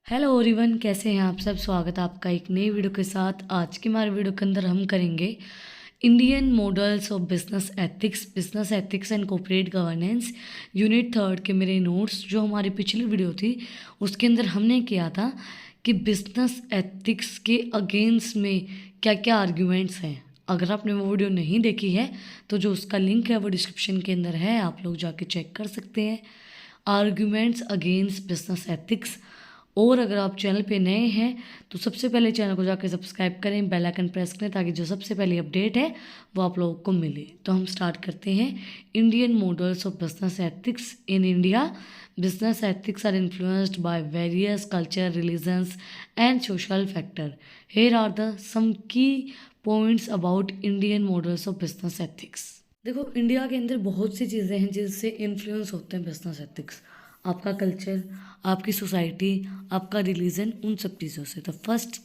Hello everyone, कैसे हैं आप सब। स्वागत है आपका एक नई वीडियो के साथ। आज की हमारे वीडियो के अंदर हम करेंगे Indian models of business ethics and corporate governance unit third के मेरे नोट्स। जो हमारी पिछली वीडियो थी उसके अंदर हमने किया था कि बिजनेस एथिक्स के अगेंस्ट में क्या क्या आर्ग्यूमेंट्स हैं। अगर आपने वो वीडियो नहीं देखी है तो जो उसका लिंक है वो डिस्क्रिप्शन के अंदर है, आप लोग जाके चेक कर सकते हैं। Arguments against business ethics. और अगर आप चैनल पे नए हैं तो सबसे पहले चैनल को जाकर सब्सक्राइब करें, बेल आइकन प्रेस करें ताकि जो सबसे पहली अपडेट है वो आप लोगों को मिले। तो हम स्टार्ट करते हैं। Indian models of business ethics in India. Business ethics are influenced by various culture, religions and social factor. Here are the some key points about Indian models of business ethics. देखो, India के अंदर बहुत सी चीज़ें हैं जिससे influence होते हैं business ethics. आपका कल्चर, आपकी सोसाइटी, आपका रिलीजन, उन सब चीज़ों से। तो फर्स्ट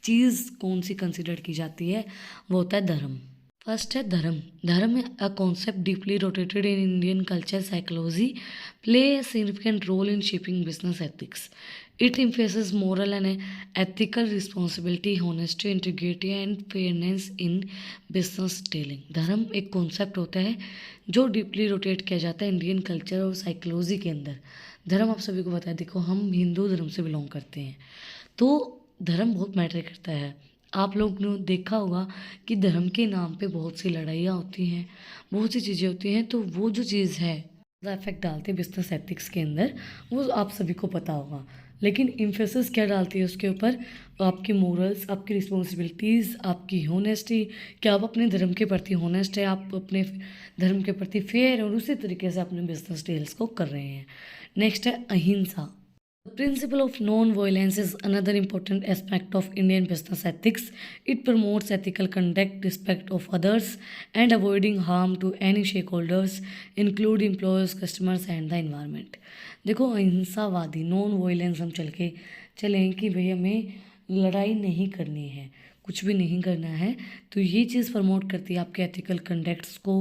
चीज़ कौन सी कंसिडर की जाती है वो होता है धर्म। फर्स्ट है धर्म। धर्म a concept deeply rotated in Indian culture psychology, play a significant role in shaping business ethics. It emphasizes moral and ethical responsibility, honesty, integrity and fairness in business dealing. धर्म एक कॉन्सेप्ट होता है जो deeply rotate किया जाता है Indian culture और psychology के अंदर। धर्म आप सभी को पता है, देखो हम हिंदू धर्म से बिलोंग करते हैं तो धर्म बहुत मैटर करता है। आप लोग ने देखा होगा कि धर्म के नाम पे बहुत सी लड़ाइयाँ होती हैं, बहुत सी चीज़ें होती हैं। तो वो जो चीज़ है ज़्यादा इफेक्ट डालती है बिजनेस एथिक्स के अंदर, वो आप सभी को पता होगा। लेकिन इम्फेसिस क्या डालती है उसके ऊपर? आपकी मोरल्स, आपकी रिस्पॉन्सिबिलिटीज़, आपकी होनेस्टी। क्या आप अपने धर्म के प्रति होनेस्ट है, आप अपने धर्म के प्रति फेयर और उसी तरीके से अपने बिजनेस डील्स को कर रहे हैं। नेक्स्ट है अहिंसा। The principle of non-violence is another important aspect of Indian business ethics. It promotes ethical conduct, respect of others, and avoiding harm to any stakeholders, include employers, customers, and the environment. देखो, अहिंसावादी non violence हम चलें कि भाई हमें लड़ाई नहीं करनी है, कुछ भी नहीं करना है। तो ये चीज़ प्रमोट करती है आपके एथिकल कंडक्ट्स को,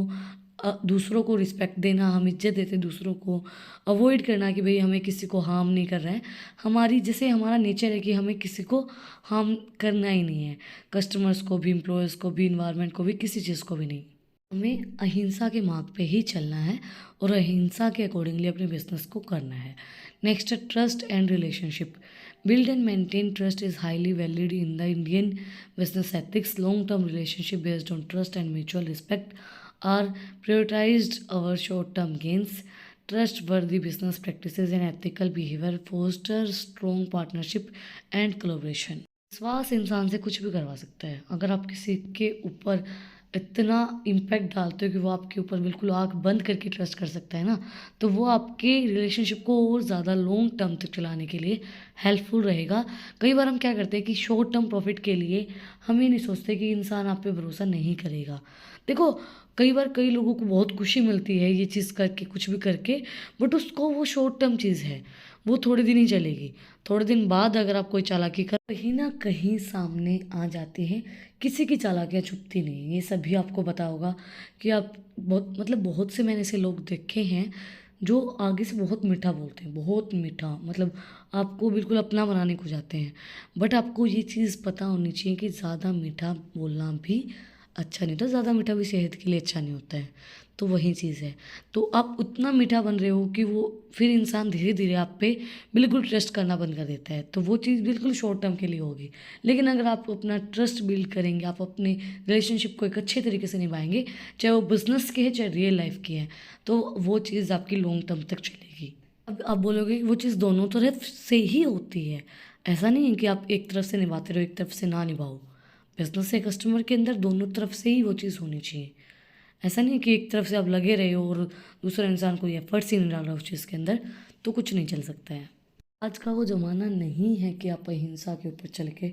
दूसरों को रिस्पेक्ट देना, हम इज्जत देते दूसरों को, अवॉइड करना कि भाई हमें किसी को हार्म नहीं कर रहा है। हमारी जैसे हमारा नेचर है कि हमें किसी को हार्म करना ही नहीं है, कस्टमर्स को भी, एम्प्लॉयज़ को भी, इन्वायरमेंट को भी, किसी चीज़ को भी नहीं। हमें अहिंसा के मार्ग पे ही चलना है और अहिंसा के अकॉर्डिंगली अपने बिजनेस को करना है। नेक्स्ट है trust and relationship. Build and maintain trust is highly valid in the Indian business ethics. Long term relationship based on trust and mutual respect are prioritized our short-term gains. Trustworthy business practices and ethical behavior foster strong partnership and collaboration. विश्वास इंसान से कुछ भी करवा सकता है। अगर आप किसी के ऊपर इतना इम्पैक्ट डालते हो कि वो आपके ऊपर बिल्कुल आँख बंद करके ट्रस्ट कर सकता है ना, तो वो आपके रिलेशनशिप को और ज़्यादा लॉन्ग टर्म तक चलाने के लिए हेल्पफुल रहेगा। कई बार हम क्या करते हैं कि शॉर्ट टर्म प्रॉफिट के लिए हम ये नहीं सोचते कि इंसान आप पे भरोसा नहीं करेगा। देखो, कई बार कई लोगों को बहुत खुशी मिलती है ये चीज़ करके, कुछ भी करके, बट उसको वो शॉर्ट टर्म चीज़ है, वो थोड़े दिन ही चलेगी। थोड़े दिन बाद अगर आप कोई चालाकी कर, कहीं ना कहीं सामने आ जाती है। किसी की चालाकियाँ छुपती नहीं, ये सभी आपको पता होगा कि आप बहुत से मैंने ऐसे लोग देखे हैं जो आगे से बहुत मीठा बोलते हैं, बहुत मीठा, मतलब आपको बिल्कुल अपना बनाने को जाते हैं। बट आपको ये चीज़ पता होनी चाहिए कि ज़्यादा मीठा बोलना भी अच्छा नहीं होता, ज़्यादा मीठा भी सेहत के लिए अच्छा नहीं होता है। तो वही चीज़ है। तो आप उतना मीठा बन रहे हो कि वो फिर इंसान धीरे धीरे आप पे बिल्कुल ट्रस्ट करना बंद कर देता है। तो वो चीज़ बिल्कुल शॉर्ट टर्म के लिए होगी। लेकिन अगर आप अपना ट्रस्ट बिल्ड करेंगे, आप अपने रिलेशनशिप को एक अच्छे तरीके से निभाएंगे, चाहे वो बिजनेस की है चाहे रियल लाइफ की है, तो वो चीज़ आपकी लॉन्ग टर्म तक चलेगी। अब आप बोलोगे कि वो चीज़ दोनों तरफ से ही होती है। ऐसा नहीं है कि आप एक तरफ से निभाते रहो, एक तरफ से ना निभाओ। बिजनेस से कस्टमर के अंदर दोनों तरफ से ही वो चीज़ होनी चाहिए। ऐसा नहीं कि एक तरफ से आप लगे रहे हो और दूसरा इंसान कोई एफर्ट्स ही नहीं डाल रहा उस चीज़ के अंदर, तो कुछ नहीं चल सकता है। आज का वो ज़माना नहीं है कि आप अहिंसा के ऊपर चल के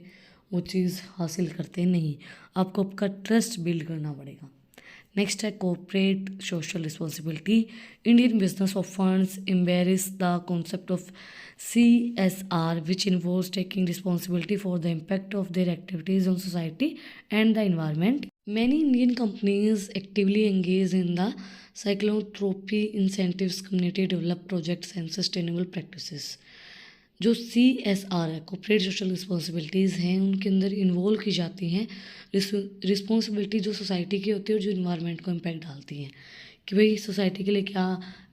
वो चीज़ हासिल करते नहीं, आपको आपका ट्रस्ट बिल्ड करना पड़ेगा। नेक्स्ट है corporate social responsibility. Indian business of funds embrace the concept of CSR, which involves taking responsibility for the impact of their activities on society and the environment. Many Indian companies actively engage in the philanthropy incentives, community development projects, and sustainable practices. जो CSR है, corporate social responsibilities हैं, उनके अंदर involve की जाती हैं responsibility जो society की होती है और जो इन्वायरमेंट को इम्पैक्ट डालती हैं, कि भाई सोसाइटी के लिए क्या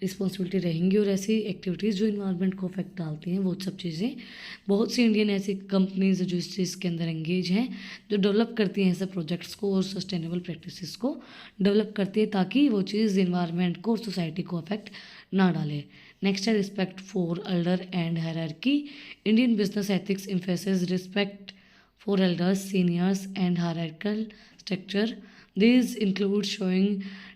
रिस्पॉन्सिबिलिटी रहेंगी और ऐसी एक्टिविटीज़ जो इन्वायरमेंट को इफेक्ट डालती हैं, वो सब चीज़ें। बहुत सी इंडियन ऐसी कंपनीज जो इस चीज़ के अंदर एंगेज हैं, जो डेवलप करती हैं ऐसे प्रोजेक्ट्स को और सस्टेनेबल प्रैक्टिसेस को डेवलप करती है, ताकि वो चीज़ इन्वायरमेंट को और सोसाइटी को अफेक्ट ना डाले। नेक्स्ट है respect for Elder and hierarchy. Indian business ethics emphasizes respect for elders, seniors, and hierarchical structure. These include showing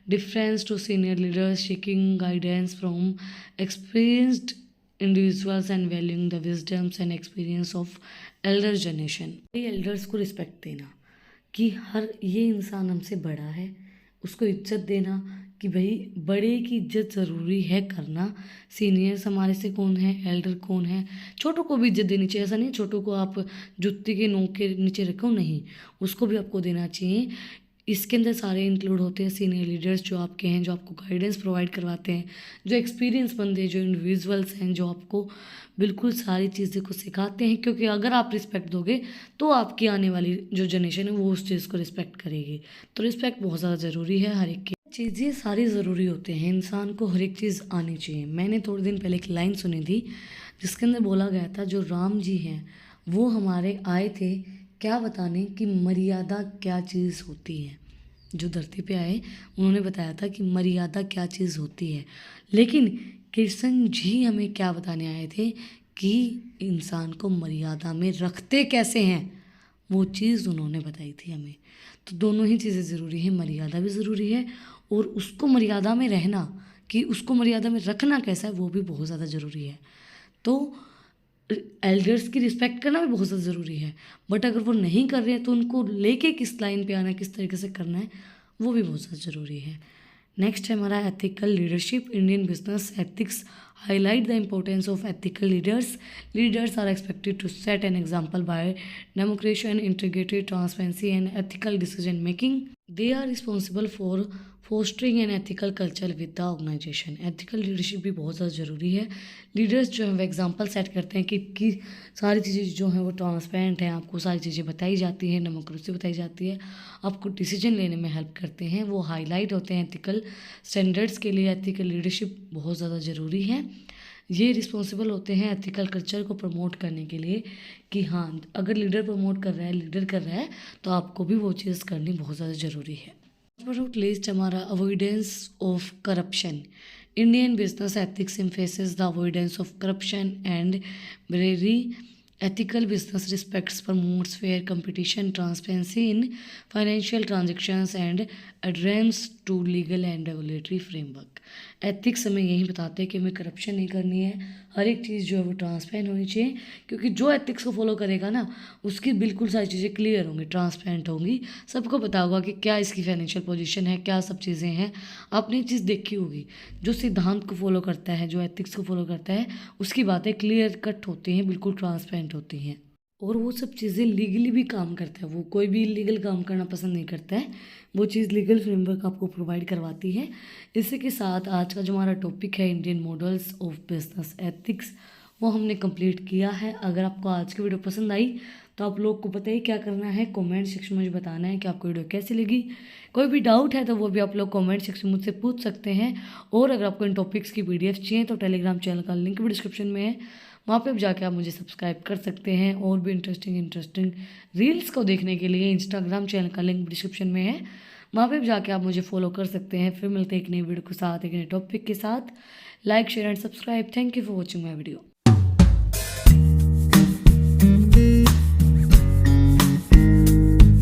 deference to senior leaders, seeking guidance from experienced individuals, and valuing the wisdoms and experience of elder generation. elders को respect देना कि हर ये इंसान हमसे बड़ा है, उसको इज्जत देना कि भाई बड़े की इज्जत ज़रूरी है करना। सीनियर्स हमारे से कौन है, एल्डर कौन है, छोटों को भी इज्जत देनी चाहिए। ऐसा नहीं छोटों को आप जुत्ती के नोक के नीचे रखो, नहीं, उसको भी आपको देना चाहिए। इसके अंदर सारे इंक्लूड होते हैं सीनियर लीडर्स जो आपके हैं, जो आपको गाइडेंस प्रोवाइड करवाते हैं, जो एक्सपीरियंस बंदे हैं, जो इंडिविजुअल्स हैं, जो आपको बिल्कुल सारी चीज़ें को सिखाते हैं। क्योंकि अगर आप रिस्पेक्ट दोगे तो आपकी आने वाली जो जनरेशन है वो उस चीज़ को रिस्पेक्ट करेगी। तो रिस्पेक्ट बहुत ज़्यादा ज़रूरी है। हर एक की चीज़ें सारी ज़रूरी होते हैं, इंसान को हर एक चीज़ आनी चाहिए। मैंने थोड़े दिन पहले एक लाइन सुनी थी जिसके अंदर बोला गया था, जो राम जी हैं वो हमारे आए थे क्या बताने कि मर्यादा क्या चीज़ होती है। जो धरती पे आए उन्होंने बताया था कि मर्यादा क्या चीज़ होती है। लेकिन कृष्ण जी हमें क्या बताने आए थे कि इंसान को मर्यादा में रखते कैसे हैं, वो चीज़ उन्होंने बताई थी हमें। तो दोनों ही चीज़ें ज़रूरी हैं, मर्यादा भी ज़रूरी है और उसको मर्यादा में रहना, कि उसको मर्यादा में रखना कैसा है, वो भी बहुत ज़्यादा ज़रूरी है। तो एल्डर्स की रिस्पेक्ट करना भी बहुत ज़्यादा ज़रूरी है, बट अगर वो नहीं कर रहे हैं तो उनको लेके किस लाइन पे आना है, किस तरीके से करना है, वो भी बहुत ज़्यादा ज़रूरी है। नेक्स्ट है हमारा ethical leadership. Indian business ethics highlight the importance of ethical leaders. Leaders are expected to set an example by demonstration, integrity, transparency, and ethical decision making. They are responsible for fostering an ethical culture with the organisation. Ethical leadership भी बहुत ज़्यादा ज़रूरी है। Leaders जो है वो example set करते हैं कि सारी चीज़ें जो हैं वो ट्रांसपेरेंट हैं, आपको सारी चीज़ें बताई जाती हैं, डेमोक्रेसी बताई जाती है, आपको डिसीजन लेने में हेल्प करते हैं। वो हाईलाइट होते हैं एथिकल स्टैंडर्ड्स के लिए। एथिकल लीडरशिप बहुत ज़्यादा ज़रूरी है। ये रिस्पॉन्सिबल होते हैं एथिकल कल्चर को प्रमोट करने के लिए, कि हाँ अगर लीडर प्रमोट कर रहा है, लीडर कर रहा है, तो आपको भी वो चीज़ करनी बहुत ज़्यादा ज़रूरी है। नॉट लीस्ट हमारा avoidance of corruption. Indian business ethics emphasizes the avoidance of corruption and bribery. Ethical business respects promotes fair competition, transparency in financial transactions, and adherence to legal and regulatory framework. Ethics हमें यही बताते हैं कि हमें corruption नहीं करनी है, हर एक चीज़ जो है वो ट्रांसपेरेंट होनी चाहिए, क्योंकि जो एथिक्स को फॉलो करेगा ना उसकी बिल्कुल सारी चीज़ें क्लियर होंगी, ट्रांसपेरेंट होंगी, सबको पता होगा कि क्या इसकी फाइनेंशियल पोजीशन है, क्या सब चीज़ें हैं। आपने चीज़ देखी होगी, जो सिद्धांत को फॉलो करता है, जो एथिक्स को फॉलो करता है, उसकी बातें क्लियर कट होती हैं, बिल्कुल ट्रांसपेरेंट होती हैं, और वो सब चीज़ें लीगली भी काम करता है। वो कोई भी इलीगल काम करना पसंद नहीं करता है, वो चीज़ लीगल फ्रेमवर्क आपको प्रोवाइड करवाती है। इसी के साथ आज का जो हमारा टॉपिक है Indian models of business ethics, वो हमने कंप्लीट किया है। अगर आपको आज की वीडियो पसंद आई तो आप लोग को पता ही क्या करना है, कमेंट सेक्शन में मुझे बताना है कि आपको वीडियो कैसी लगी। कोई भी डाउट है तो वो भी आप लोग कमेंट सेक्शन में मुझसे पूछ सकते हैं। और अगर आपको इन टॉपिक्स की PDF चाहिए तो टेलीग्राम चैनल का लिंक भी डिस्क्रिप्शन में है, वहाँ पे जाके आप मुझे सब्सक्राइब कर सकते हैं। और भी इंटरेस्टिंग रील्स को देखने के लिए इंस्टाग्राम चैनल का लिंक डिस्क्रिप्शन में है, वहाँ पे जाके आप मुझे फॉलो कर सकते हैं। फिर मिलते हैं एक नई वीडियो के साथ, एक नए टॉपिक के साथ। Like, share and subscribe. Thank you for watching my video.